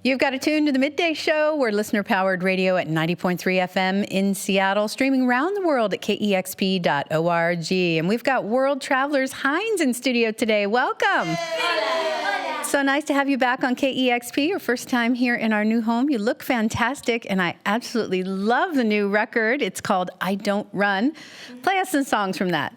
You've got to tune to the Midday Show. We're listener-powered radio at 90.3 FM in Seattle, streaming around the world at KEXP.org. And we've got world travelers Hinds in studio today. Welcome. Hola. So nice to have you back on KEXP, your first time here in our new home. You look fantastic, and I absolutely love the new record. It's called I Don't Run. Play us some songs from that.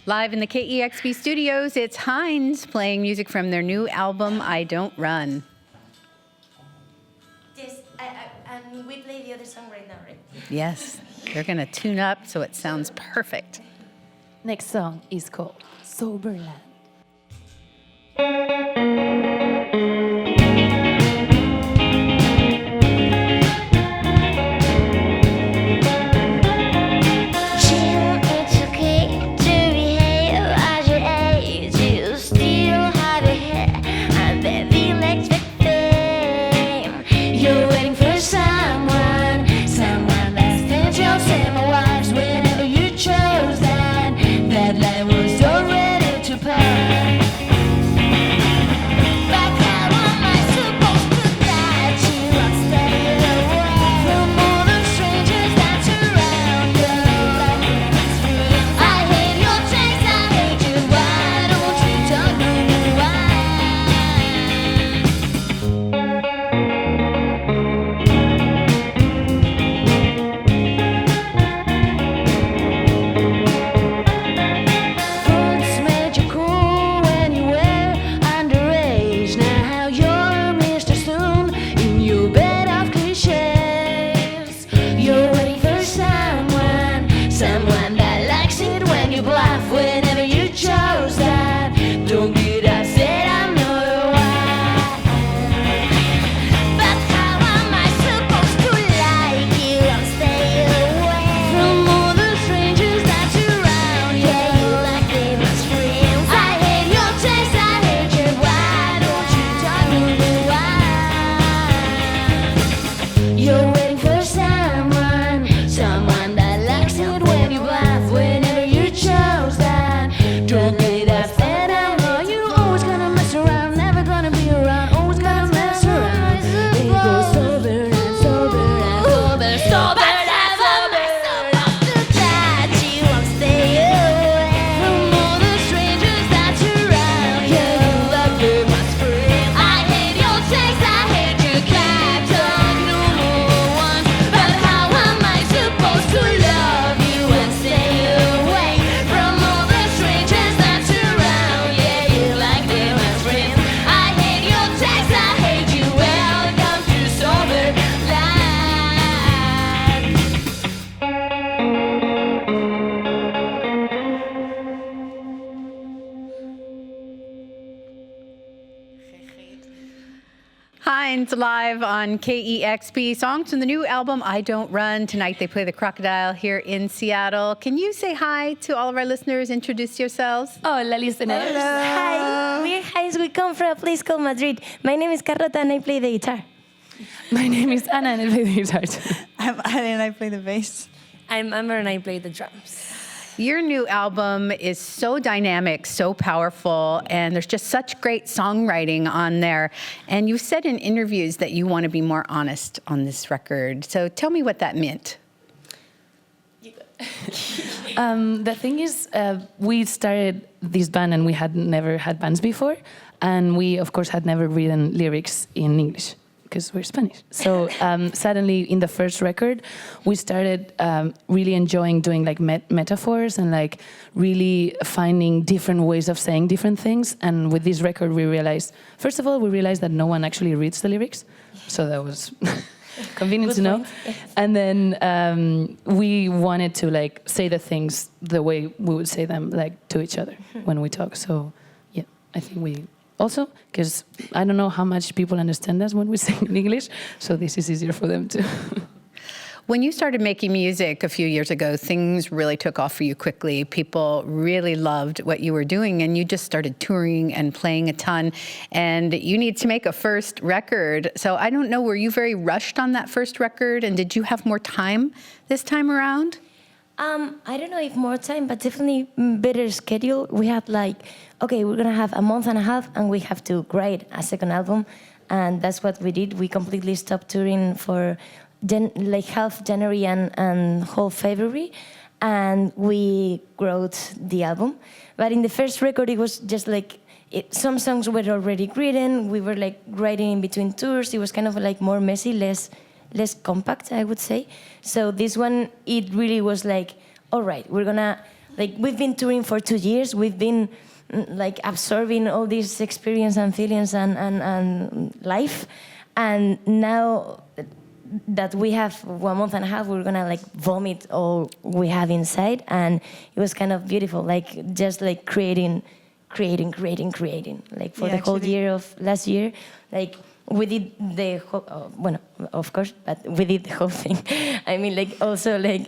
Live in the KEXP studios, it's Hinds playing music from their new album, I Don't Run. Yes, and we play the other song right now, right? Yes, they're going to tune up so it sounds perfect. Next song is called Soberland. Whenever you chose that line was already to pass. Hinds live on KEXP. Songs from the new album, I Don't Run. Tonight they play the Crocodile here in Seattle. Can you say hi to all of our listeners? Introduce yourselves. Hola, listeners. Hi, we're Hinds. We come from a place called Madrid. My name is Carlota and I play the guitar. My name is Anna and I play the guitar too. I'm Ali and I play the bass. I'm Amber and I play the drums. Your new album is so dynamic, so powerful, and there's just such great songwriting on there. And you've said in interviews that you want to be more honest on this record. So tell me what that meant. The thing is, we started this band and we had never had bands before. And we, of course, had never written lyrics in English, because we're Spanish. So suddenly in the first record, we started really enjoying doing like metaphors and like really finding different ways of saying different things. And with this record, we realized, first of all, we realized that no one actually reads the lyrics. So that was convenient to know. And then we wanted to like say the things the way we would say them like to each other when we talk. So yeah, I think we... Also, because I don't know how much people understand us when we sing in English, so this is easier for them too. When you started making music a few years ago, things really took off for you quickly. People really loved what you were doing, and you just started touring and playing a ton, and you need to make a first record. So I don't know, were you very rushed on that first record, and did you have more time this time around? I don't know if more time, but definitely better schedule. We had like, okay, we're gonna have a month and a half and we have to write a second album. And that's what we did. We completely stopped touring for like half January and whole February. And we wrote the album. But in the first record, it was just like, some songs were already written. We were like writing in between tours. It was kind of like more messy, less compact, I would say. So this one, it really was like, all right, we're gonna, like, we've been touring for 2 years. We've been like absorbing all this experience and feelings and life. And now that we have 1 month and a half, we're gonna like vomit all we have inside. And it was kind of beautiful, like just like creating, like for the whole year of last year, like, we did the whole, well, of course, but we did the whole thing. I mean, like, also, like,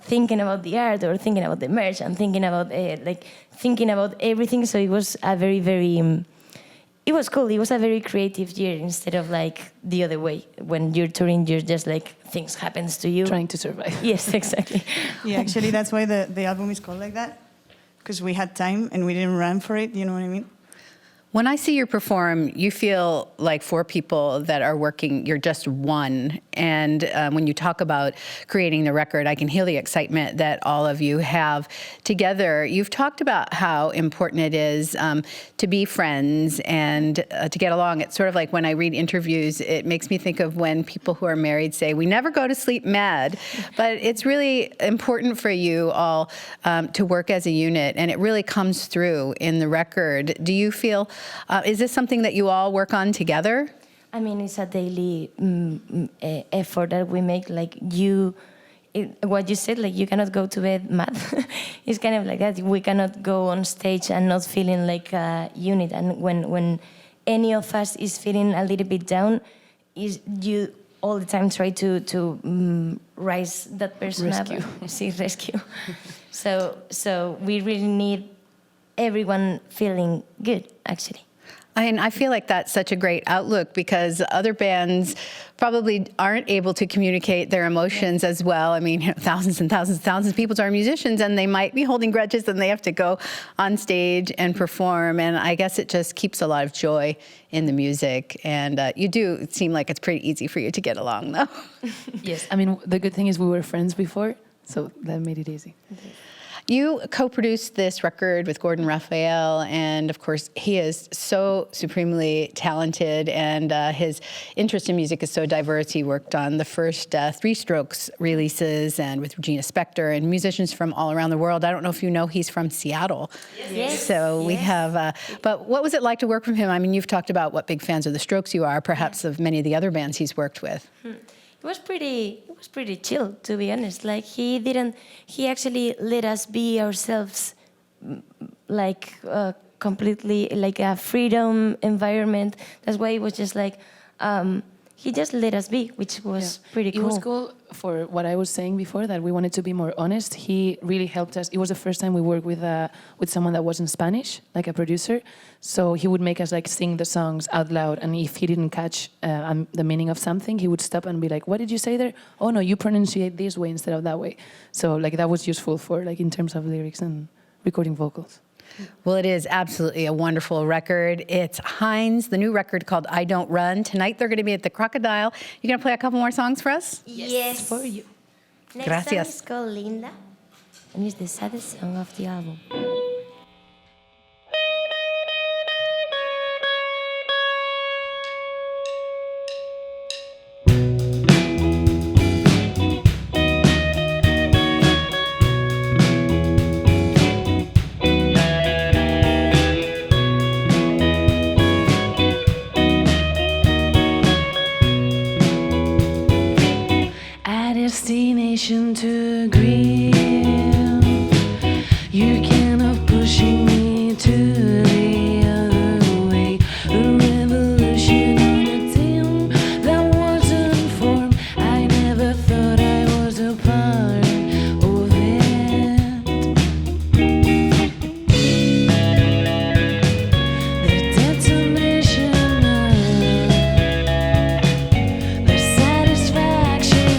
thinking about the art or thinking about the merch and thinking about, thinking about everything. So it was a very, very, it was cool. It was a very creative year instead of, like, the other way. When you're touring, you're just, like, things happens to you. Trying to survive. Yes, exactly. Yeah, actually, that's why the album is called like that. Because we had time and we didn't run for it, you know what I mean? When I see you perform, you feel like 4 people that are working, you're just one. And when you talk about creating the record, I can hear the excitement that all of you have together. You've talked about how important it is to be friends and to get along. It's sort of like when I read interviews, it makes me think of when people who are married say, we never go to sleep mad. But it's really important for you all to work as a unit, and it really comes through in the record. Do you feel... is this something that you all work on together? I mean, it's a daily effort that we make. Like what you said, like you cannot go to bed mad. It's kind of like that. We cannot go on stage and not feeling like a unit. And when any of us is feeling a little bit down, you all the time try to rise that person up. Rescue. So we really need everyone feeling good, actually. And I feel like that's such a great outlook because other bands probably aren't able to communicate their emotions as well. I mean, thousands and thousands and thousands of people are musicians, and they might be holding grudges and they have to go on stage and perform. And I guess it just keeps a lot of joy in the music. And you do seem like it's pretty easy for you to get along, though. Yes, I mean, the good thing is we were friends before, so that made it easy. You co-produced this record with Gordon Raphael, and of course, he is so supremely talented, and his interest in music is so diverse. He worked on the first 3 Strokes releases, and with Regina Spektor, and musicians from all around the world. I don't know if you know, he's from Seattle. Yes. So we have, but what was it like to work with him? I mean, you've talked about what big fans of the Strokes you are, perhaps of many of the other bands he's worked with. It was pretty chill, to be honest. Like he actually let us be ourselves, like completely like a freedom environment. That's why it was just like he just let us be, which was pretty cool. It was cool for what I was saying before, that we wanted to be more honest. He really helped us. It was the first time we worked with someone that wasn't Spanish, like a producer. So he would make us like sing the songs out loud, and if he didn't catch the meaning of something, he would stop and be like, "What did you say there? Oh no, you pronunciate this way instead of that way." So like that was useful for like in terms of lyrics and recording vocals. Well, it is absolutely a wonderful record. It's Hinds, the new record called I Don't Run. Tonight they're going to be at the Crocodile. You going to play a couple more songs for us? Yes. For you. Next Gracias. song is called Linda, and it's the saddest song of the album. Destination to agree. You cannot pushing me to the other way. A revolution on a team that wasn't formed. I never thought I was a part of it. The detonation of the satisfaction.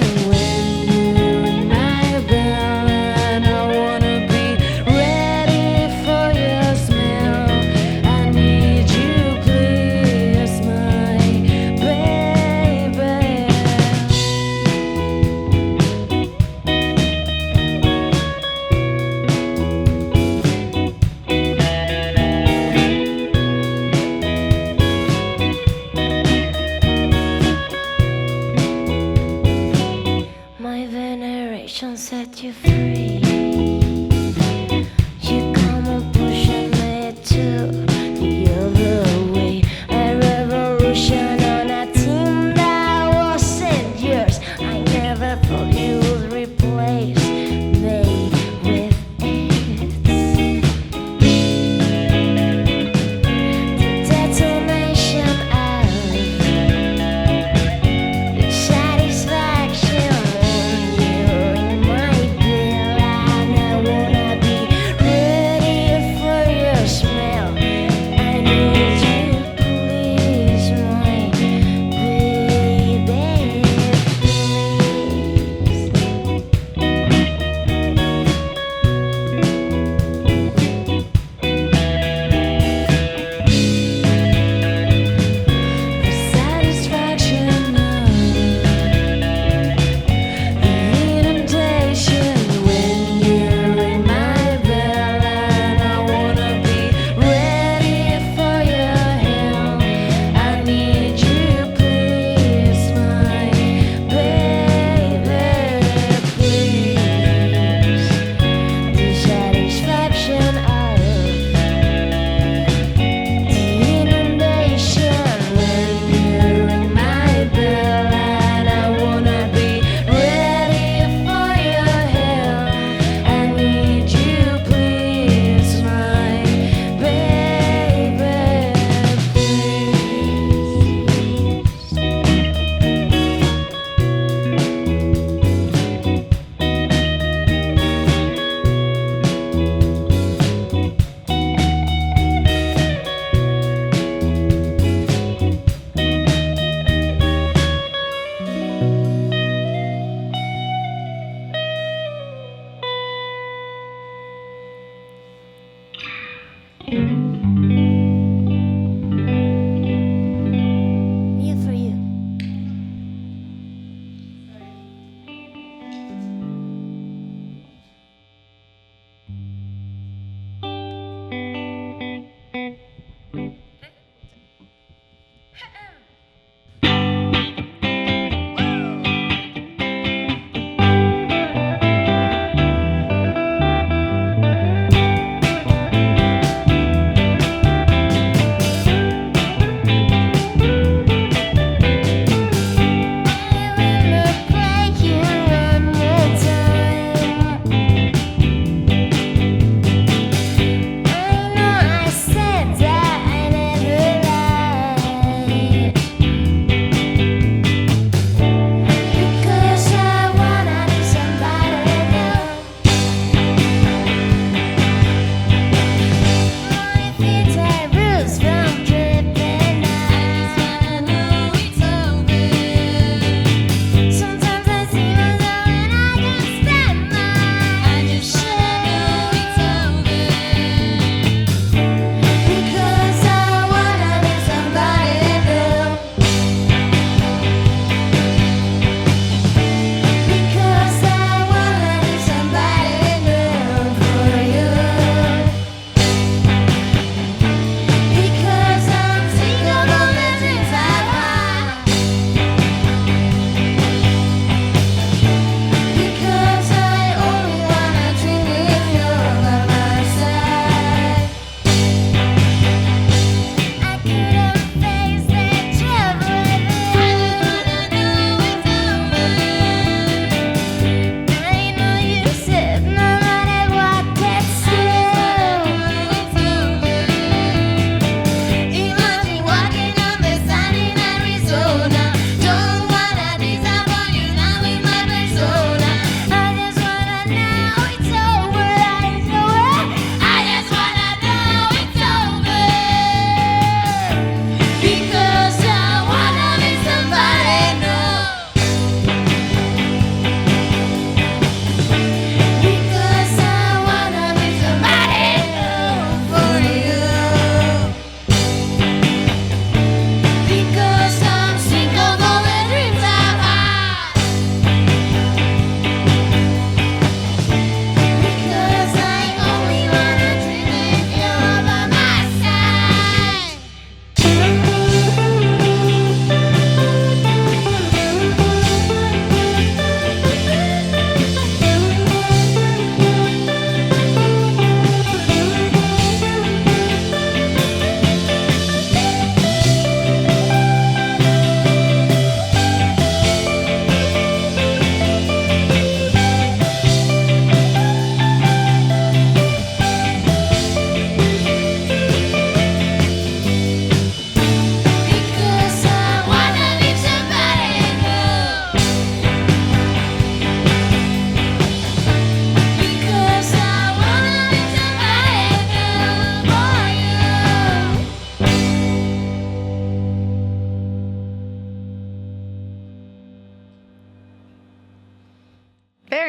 My veneration set you free. You come and push me to the other way. A revolution on a team that wasn't yours. I never thought you would replace me with it. The detonation of the satisfaction.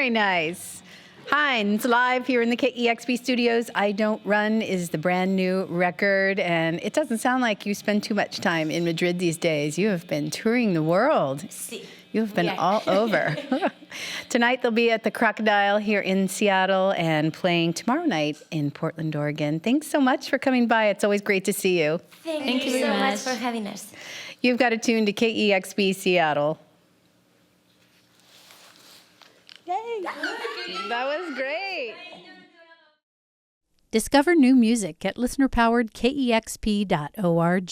Very nice. Hinds, live here in the KEXP studios. I Don't Run is the brand new record, and it doesn't sound like you spend too much time in Madrid these days. You have been touring the world. Sí. You have been all over. Tonight they'll be at the Crocodile here in Seattle and playing tomorrow night in Portland, Oregon. Thanks so much for coming by. It's always great to see you. Thank you very so much much. for having us. You've got to tune to KEXP Seattle. Yay! That was great. Discover new music at listener-powered KEXP.org.